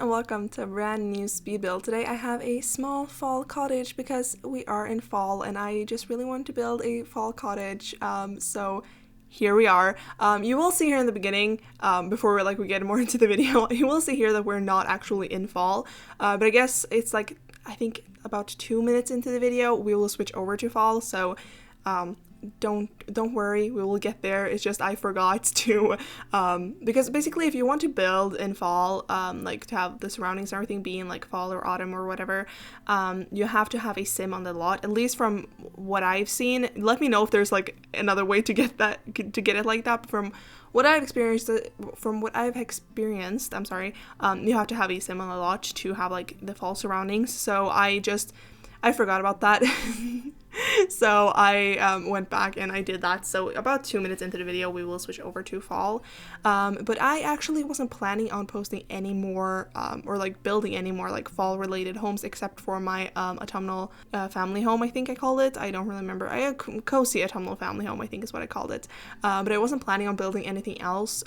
and welcome to a brand new speed build. Today I have a small fall cottage because we are in fall and I just really want to build a fall cottage. So here we are. You will see here in the beginning, before we get more into the video, you will see here that we're not actually in fall. But I guess it's I think about 2 minutes into the video, we will switch over to fall. So don't worry, we will get there. It's just I forgot to because basically if you want to build in fall, to have the surroundings and everything be in fall or autumn or whatever, you have to have a sim on the lot, at least from what I've seen. Let me know if there's another way to get it like that. But from what I've experienced, you have to have a sim on the lot to have the fall surroundings. So I forgot about that. So I went back and I did that. So about 2 minutes into the video, we will switch over to fall. But I actually wasn't planning on posting any more or building any more fall related homes, except for my autumnal family home, I think I called it. I don't really remember. Cozy autumnal family home, I think is what I called it. But I wasn't planning on building anything else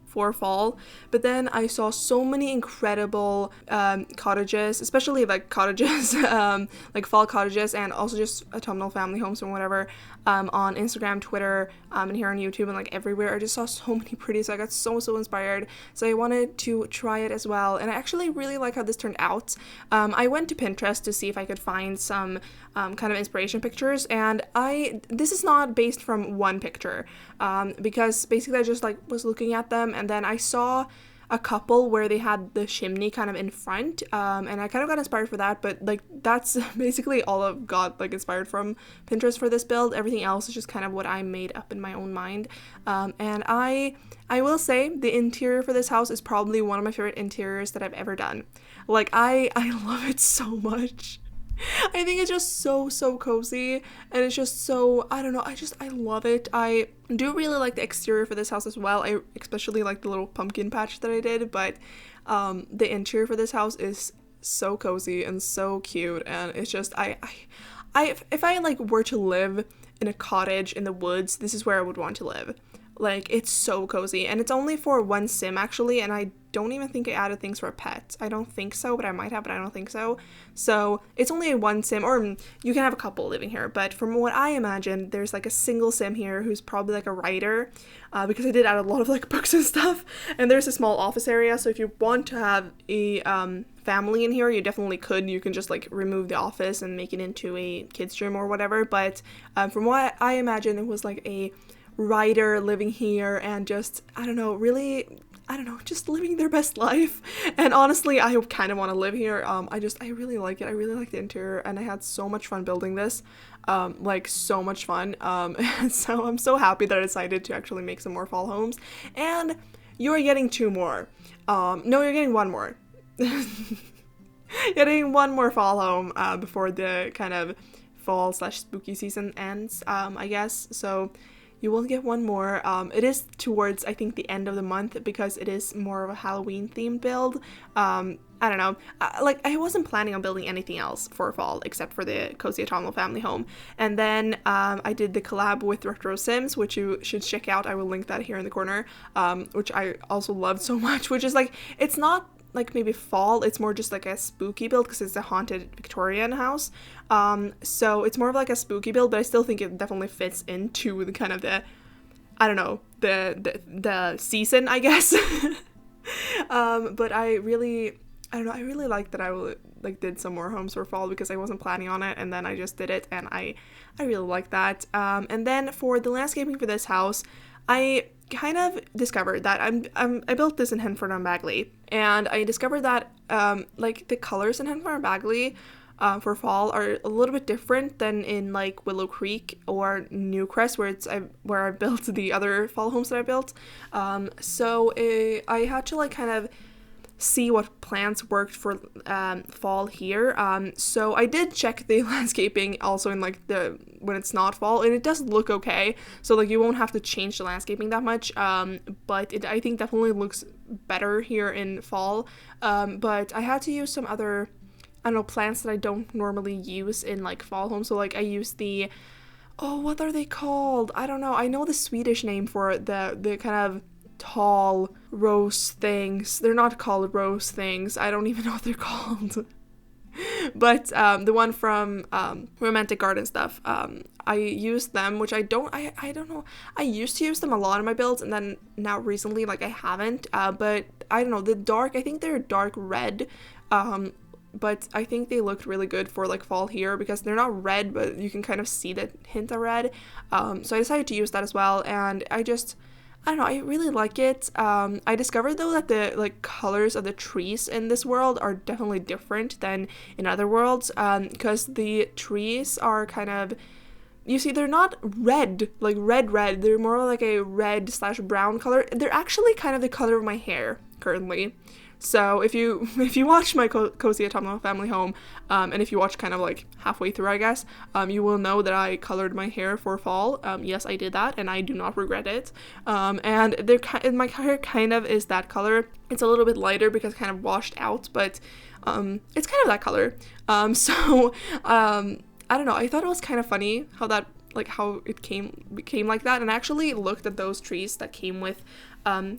for fall. But then I saw so many incredible cottages, especially cottages, fall cottages, and also just autumnal family homes and whatever, on Instagram, Twitter, and here on YouTube and everywhere. I just saw so many pretty, so I got so inspired. So I wanted to try it as well, and I actually really like how this turned out. I went to Pinterest to see if I could find some kind of inspiration pictures, and this is not based from one picture, because basically I just was looking at them, and then I saw a couple where they had the chimney kind of in front, and I kind of got inspired for that, but that's basically all I've got inspired from Pinterest for this build. Everything else is just kind of what I made up in my own mind, and I will say the interior for this house is probably one of my favorite interiors that I've ever done. I love it so much. I think it's just so cozy, and it's just so, I don't know, I love it. I do really like the exterior for this house as well. I especially like the little pumpkin patch that I did, but the interior for this house is so cozy and so cute, and it's just, if I were to live in a cottage in the woods, this is where I would want to live. It's so cozy, and it's only for one sim actually, and I don't even think I added things for a pet. I don't think so, but I might have, but I don't think so. So it's only a one sim, or you can have a couple living here, but from what I imagine, there's a single sim here who's probably a writer, because I did add a lot of books and stuff, and there's a small office area, so if you want to have a family in here, you definitely could. You can just remove the office and make it into a kids room or whatever, but from what I imagine, it was a writer living here and just, just living their best life. And honestly, I kind of want to live here. I really like it. I really like the interior, and I had so much fun building this. So much fun. And so I'm so happy that I decided to actually make some more fall homes. And you're getting 2 more. No, you're getting 1 more. Getting 1 more fall home before the kind of fall/spooky season ends, I guess. So you will get 1 more. It is towards, I think, the end of the month, because it is more of a Halloween themed build. I don't know. I wasn't planning on building anything else for fall except for the Cozy Autumnal Family Home. And then I did the collab with Retro Sims, which you should check out. I will link that here in the corner, which I also loved so much, which is it's not maybe fall, it's more just a spooky build because it's a haunted Victorian house. So it's more of a spooky build, but I still think it definitely fits into the kind of the season, I guess. But I really like that I did some more homes for fall, because I wasn't planning on it, and then I just did it, and I really like that. And then for the landscaping for this house, I kind of discovered that I built this in Henford-on-Bagley, and I discovered that the colors in Henford-on-Bagley for fall are a little bit different than in Willow Creek or Newcrest, where I built the other fall homes that I built. So I had to kind of see what plants worked for fall here. So I did check the landscaping also in when it's not fall, and it does look okay. So you won't have to change the landscaping that much. But it, I think, definitely looks better here in fall. But I had to use some other, plants that I don't normally use in fall home. So I used the, what are they called? I don't know. I know the Swedish name for the kind of tall rose things. They're not called rose things. I don't even know what they're called. But the one from Romantic Garden stuff, I used them, which I don't know. I used to use them a lot in my builds, and then now recently, like, I haven't. But I don't know, the dark, I think they're dark red. But I think they looked really good for like fall here because they're not red, but you can kind of see the hint of red. So I decided to use that as well, and I don't know, I really like it. I discovered though that the like colors of the trees in this world are definitely different than in other worlds, because the trees are kind of, you see, they're not red, like red, they're more like a red/brown color. They're actually kind of the color of my hair currently. So if you watch my Cozy Autumnal Family Home, and if you watch kind of like halfway through, I guess, you will know that I colored my hair for fall. Yes, I did that, and I do not regret it. And my hair kind of is that color. It's a little bit lighter because it's kind of washed out, but it's kind of that color. So I don't know. I thought it was kind of funny how it became like that, and I actually looked at those trees that came with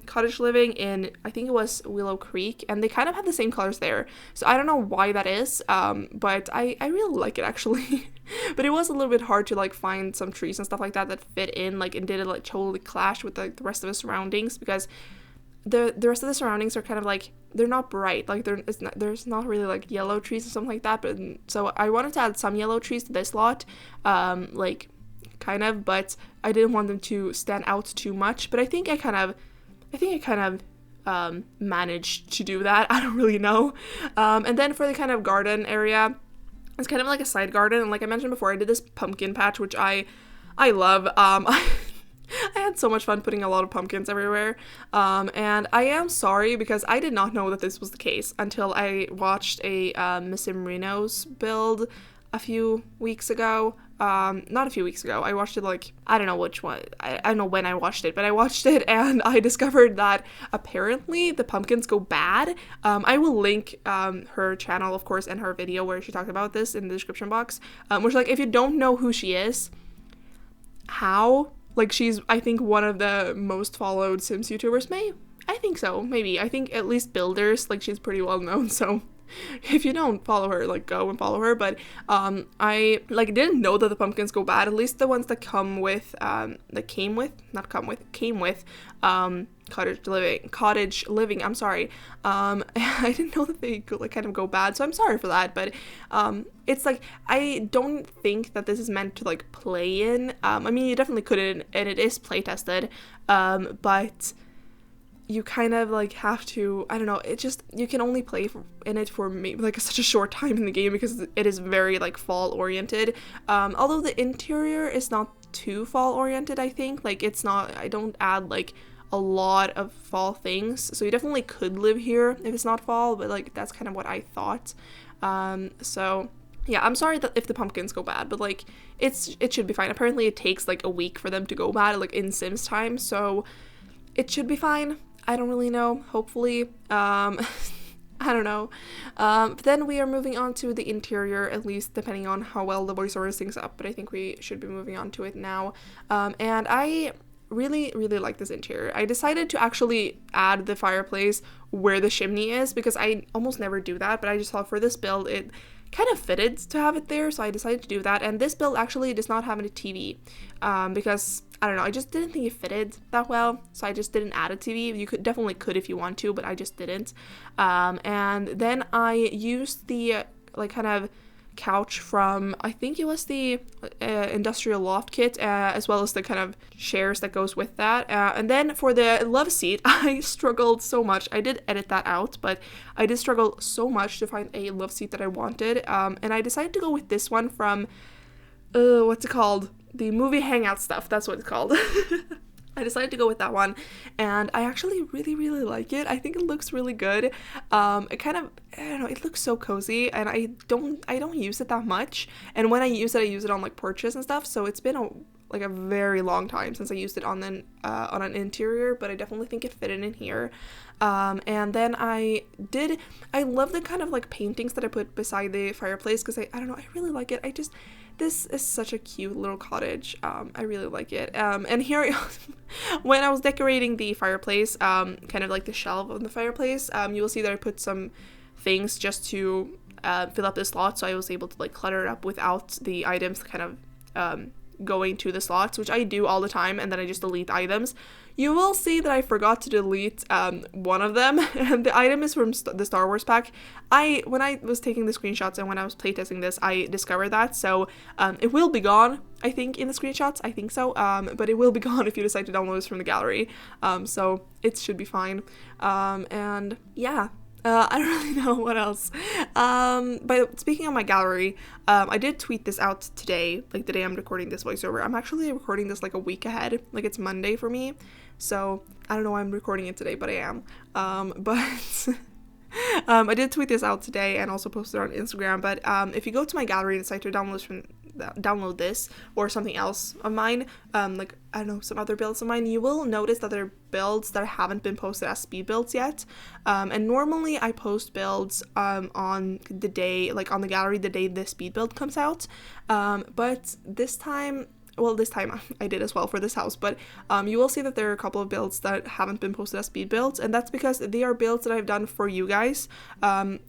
Cottage living in, I think it was Willow Creek, and they kind of have the same colors there. So I don't know why that is, but I really like it actually. But it was a little bit hard to like find some trees and stuff like that fit in, like, and did it like totally clash with like the rest of the surroundings, because the rest of the surroundings are kind of like, they're not bright, like there's not really like yellow trees and something like that. But so I wanted to add some yellow trees to this lot, like kind of, but I didn't want them to stand out too much. But I think I kind of managed to do that. I don't really know. And then for the kind of garden area, it's kind of like a side garden, and like I mentioned before, I did this pumpkin patch, which I love. I had so much fun putting a lot of pumpkins everywhere, and I am sorry because I did not know that this was the case until I watched a Missy Marino's build a few weeks ago. Not a few weeks ago, I watched it, like, I don't know which one, I don't know when I watched it, but I watched it, and I discovered that apparently the pumpkins go bad. I will link her channel, of course, and her video where she talked about this in the description box, which, like, if you don't know who she is, how, like, she's, I think, one of the most followed Sims YouTubers, I think so, maybe, I think at least builders, like, she's pretty well known, so if you don't follow her, like, go and follow her. But I like didn't know that the pumpkins go bad, at least the ones that came with Cottage living, I'm sorry. I didn't know that they like kind of go bad, so I'm sorry for that. But it's like, I don't think that this is meant to like play in. I mean, you definitely couldn't, and it is play tested, but you kind of like have to, I don't know, it just, you can only play in it for maybe like such a short time in the game because it is very like fall oriented, although the interior is not too fall oriented. I think, like, it's not, I don't add like a lot of fall things, so you definitely could live here if it's not fall, but like that's kind of what I thought. So yeah, I'm sorry that if the pumpkins go bad, but like it should be fine. Apparently it takes like a week for them to go bad, like in Sims time, so it should be fine. I don't really know, hopefully. I don't know. But then we are moving on to the interior, at least depending on how well the voiceover syncs up, but I think we should be moving on to it now. And I really like this interior. I decided to actually add the fireplace where the chimney is because I almost never do that, but I just thought for this build it kind of fitted to have it there, so I decided to do that. And this build actually does not have any TV, because I don't know, I just didn't think it fitted that well, so I just didn't add a TV. You definitely could if you want to, but I just didn't. And then I used the like kind of couch from, I think it was the industrial loft kit, as well as the kind of chairs that goes with that. And then for the love seat, I struggled so much. I did edit that out, but I did struggle so much to find a love seat that I wanted. And I decided to go with this one from, what's it called? The movie Hangout stuff, that's what it's called. I decided to go with that one, and I actually really like it. I think it looks really good. It kind of, I don't know, it looks so cozy, and I don't use it that much, and when I use it on like porches and stuff, so it's been a very long time since I used it on an interior, but I definitely think it fit in here. And then I love the kind of like paintings that I put beside the fireplace, because I don't know, I really like it. this is such a cute little cottage. I really like it. And here, when I was decorating the fireplace, kind of like the shelf of the fireplace, you will see that I put some things just to fill up the slot, so I was able to like clutter it up without the items kind of going to the slots, which I do all the time, and then I just delete items. You will see that I forgot to delete one of them, and the item is from the Star Wars pack. When I was taking the screenshots and when I was playtesting this, I discovered that, so it will be gone, I think, in the screenshots, I think so, but it will be gone if you decide to download this from the gallery, so it should be fine, and yeah. I don't really know what else. But speaking of my gallery, I did tweet this out today, like the day I'm recording this voiceover. I'm actually recording this like a week ahead, like it's Monday for me. So I don't know why I'm recording it today, but I am. But I did tweet this out today and also posted it on Instagram. But if you go to my gallery and decide to download this or something else of mine, like I don't know, some other builds of mine, you will notice that there are builds that haven't been posted as speed builds yet, and normally I post builds on the day, like on the gallery, the day this speed build comes out, but this time I did as well for this house, but you will see that there are a couple of builds that haven't been posted as speed builds, and that's because they are builds that I've done for you guys,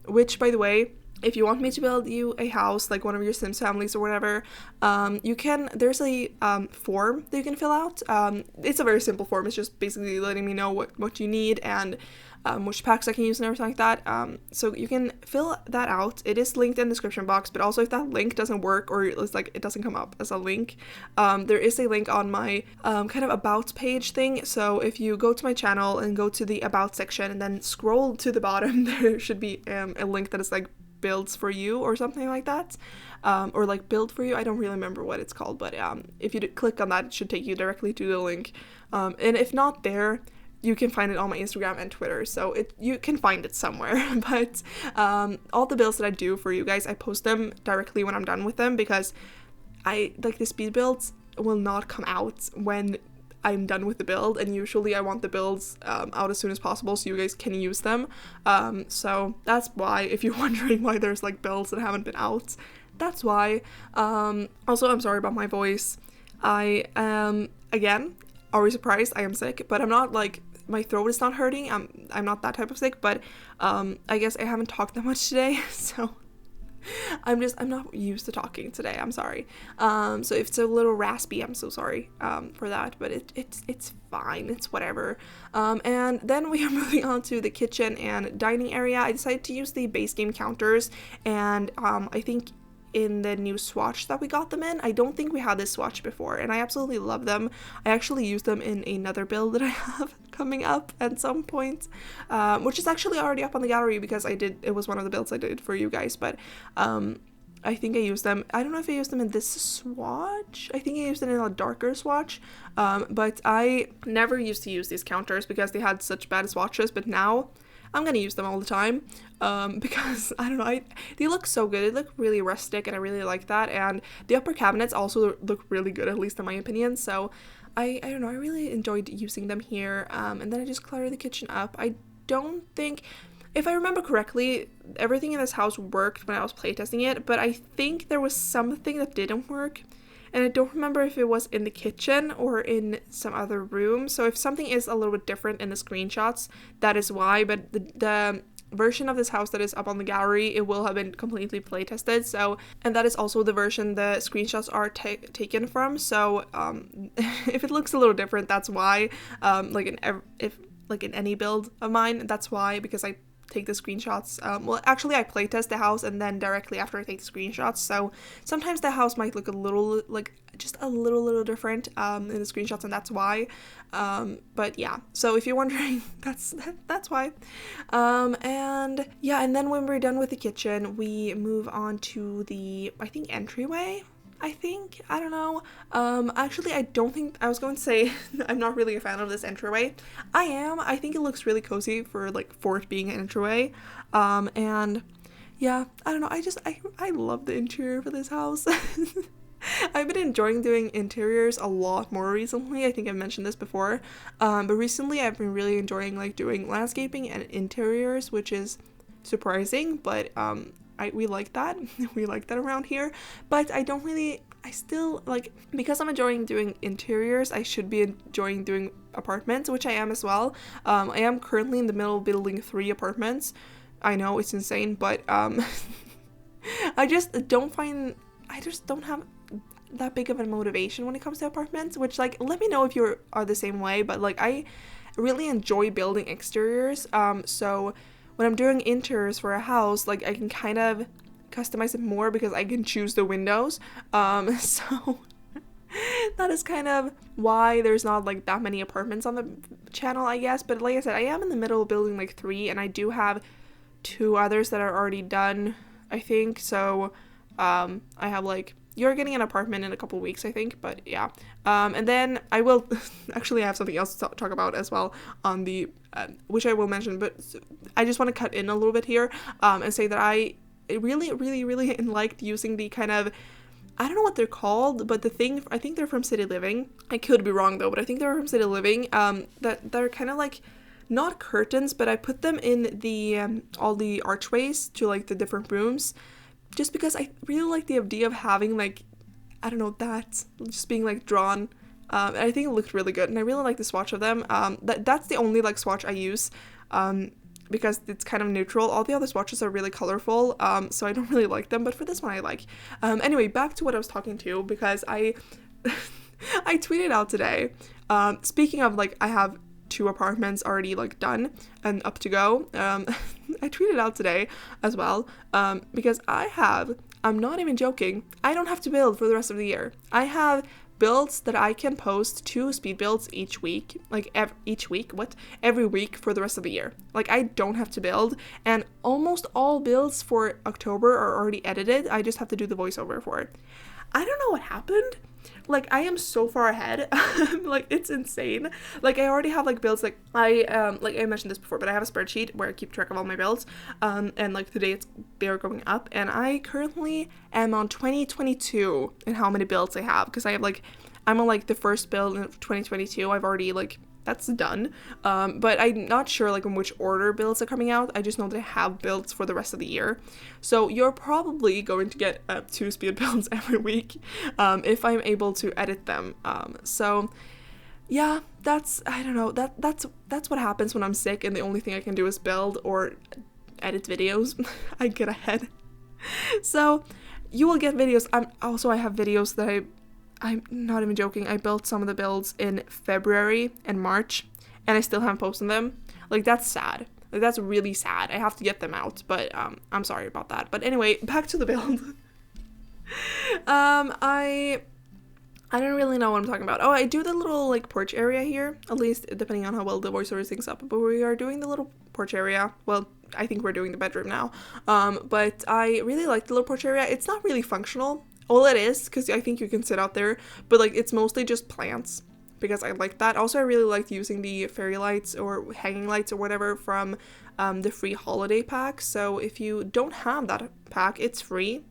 which, by the way, if you want me to build you a house, like one of your Sims families or whatever, there's a form that you can fill out. It's a very simple form. It's just basically letting me know what you need and which packs I can use and everything like that. So you can fill that out. It is linked in the description box, but also if that link doesn't work or it's like it doesn't come up as a link, there is a link on my kind of about page thing. So if you go to my channel and go to the about section and then scroll to the bottom, there should be a link that is like builds for you or something like that, or like build for you. I don't really remember what it's called, but if you click on that, it should take you directly to the link, and if not there, you can find it on my Instagram and Twitter, so you can find it somewhere. But all the builds that I do for you guys, I post them directly when I'm done with them, because I like the speed builds will not come out when I'm done with the build, and usually I want the builds out as soon as possible so you guys can use them, so that's why, if you're wondering why there's like builds that haven't been out, that's why. Also, I'm sorry about my voice. I am, again, always surprised I am sick, but I'm not like, my throat is not hurting, I'm not that type of sick, but I guess I haven't talked that much today, so I'm not used to talking today, I'm sorry. So if it's a little raspy, I'm so sorry for that, but it's fine, it's whatever. And then we are moving on to the kitchen and dining area. I decided to use the base game counters, and I think in the new swatch that we got them in, I don't think we had this swatch before, and I absolutely love them. I actually used them in another build that I have coming up at some point, which is actually already up on the gallery because it was one of the builds I did for you guys, but I think I used them, I don't know if I used them in this swatch, I think I used it in a darker swatch, but I never used to use these counters because they had such bad swatches, but now I'm gonna use them all the time, because I don't know, they look so good. They look really rustic, and I really like that. And the upper cabinets also look really good, at least in my opinion. So I don't know, I really enjoyed using them here. And then I just cluttered the kitchen up. I don't think, if I remember correctly, everything in this house worked when I was playtesting it, but I think there was something that didn't work. And I don't remember if it was in the kitchen or in some other room. So if something is a little bit different in the screenshots, that is why. But the version of this house that is up on the gallery, it will have been completely playtested. So, and that is also the version the screenshots are taken from. So if it looks a little different, that's why. Like in any build of mine, that's why, because I take the screenshots. Well, actually, I playtest the house and then directly after I take the screenshots, so sometimes the house might look a little, like, just a little different in the screenshots, and that's why. But yeah, so if you're wondering, that's why. And yeah, and then when we're done with the kitchen, we move on to the, I think, entryway. I don't know. Actually, I don't think, I was going to say I'm not really a fan of this entryway. I think it looks really cozy for it being an entryway. And yeah, I don't know, I love the interior for this house. I've been enjoying doing interiors a lot more recently. I think I've mentioned this before. But recently I've been really enjoying doing landscaping and interiors, which is surprising, but we like that. We like that around here, but I still like, because I'm enjoying doing interiors, I should be enjoying doing apartments, which I am as well. I am currently in the middle of building 3 apartments. I know it's insane, but I just don't have that big of a motivation when it comes to apartments, which, like, let me know if you are the same way, but like I really enjoy building exteriors. So when I'm doing interiors for a house, like I can kind of customize it more because I can choose the windows. So that is kind of why there's not like that many apartments on the channel, I guess. But like I said, I am in the middle of building like 3, and I do have 2 others that are already done, I think. So I have like, you're getting an apartment in a couple weeks, I think, but yeah. And then I will actually have something else to talk about as well on the which I will mention, but I just want to cut in a little bit here and say that I really liked using the kind of, I don't know what they're called, but I think they're from City Living. I could be wrong though, but I think they're from City Living. That they're kind of like, not curtains, but I put them in the all the archways to like the different rooms, just because I really like the idea of having like, I don't know, that just being like drawn. And I think it looked really good, and I really like the swatch of them. That's the only like swatch I use, because it's kind of neutral. All the other swatches are really colorful, so I don't really like them, but for this one I like. Anyway, back to what I was talking to, because I I tweeted out today, speaking of like, I have 2 apartments already like done and up to go. I tweeted out today as well, because I'm not even joking, I don't have to build for the rest of the year. I have builds that I can post 2 speed builds each week, like every week for the rest of the year. Like, I don't have to build, and almost all builds for October are already edited. I just have to do the voiceover for it. I don't know what happened. Like, I am so far ahead. Like, it's insane. Like, I already have like builds, like I mentioned this before, but I have a spreadsheet where I keep track of all my builds, and like today they're going up, and I currently am on 2022 and how many builds I have, because I'm on like the first build in 2022. I've already like, that's done, but I'm not sure like in which order builds are coming out. I just know that I have builds for the rest of the year, so you're probably going to get 2 speed builds every week, if I'm able to edit them. So yeah, I don't know, that's what happens when I'm sick and the only thing I can do is build or edit videos. I get ahead. So you will get videos. I have videos that I'm not even joking, I built some of the builds in February and March, and I still haven't posted them. Like, that's sad. Like, that's really sad. I have to get them out, but I'm sorry about that. But anyway, back to the build. I don't really know what I'm talking about. Oh, I do the little like porch area here, at least depending on how well the voiceover syncs up, but we are doing the little porch area. Well, I think we're doing the bedroom now. But I really like the little porch area. It's not really functional. Well, it is, because I think you can sit out there, but like, it's mostly just plants, because I like that. Also, I really liked using the fairy lights or hanging lights or whatever from the free holiday pack. So if you don't have that pack, it's free.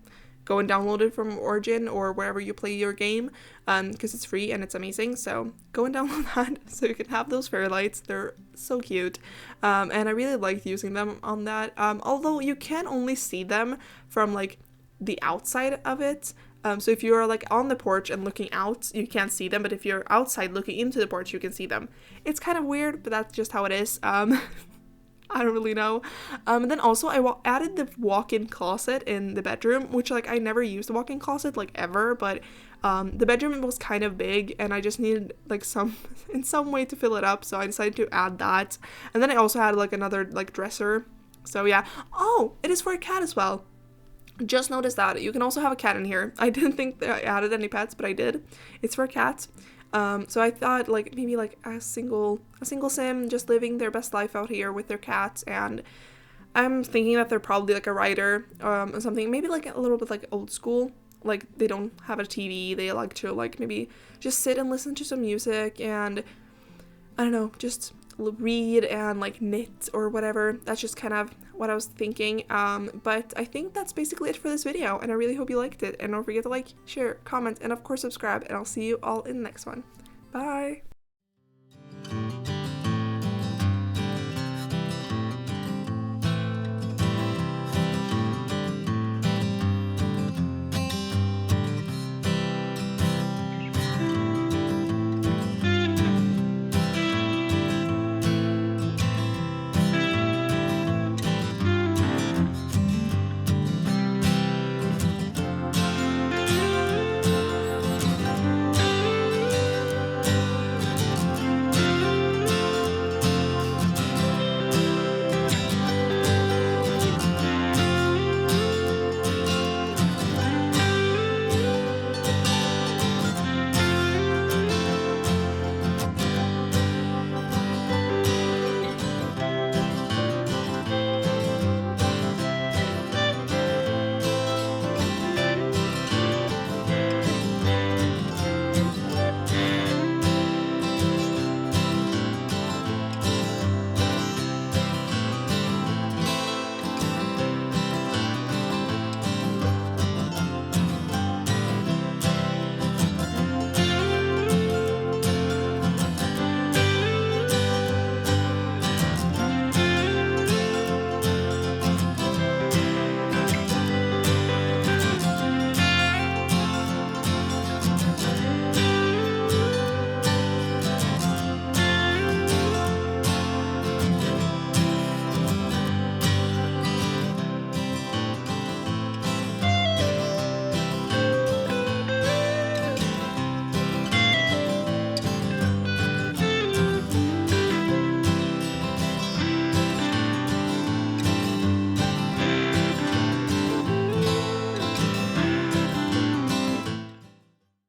Go and download it from Origin or wherever you play your game, because it's free and it's amazing. So go and download that so you can have those fairy lights. They're so cute, and I really liked using them on that. Although you can only see them from like the outside of it. So if you're like on the porch and looking out, you can't see them, but if you're outside looking into the porch, you can see them. It's kind of weird, but that's just how it is. I don't really know. And then also I added the walk-in closet in the bedroom, which like I never used the walk-in closet like ever, but the bedroom was kind of big and I just needed like some way to fill it up, so I decided to add that. And then I also had like another like dresser. So yeah. Oh, it is for a cat as well. Just noticed that you can also have a cat in here. I didn't think that I added any pets, but I did. It's for cats. So I thought like maybe like a single sim just living their best life out here with their cats, and I'm thinking that they're probably like a writer or something, maybe like a little bit like old school. Like, they don't have a TV, they like to like maybe just sit and listen to some music and I don't know, just read and like knit or whatever. That's just kind of what I was thinking. But I think that's basically it for this video, and I really hope you liked it, and don't forget to like, share, comment, and of course subscribe, and I'll see you all in the next one. Bye.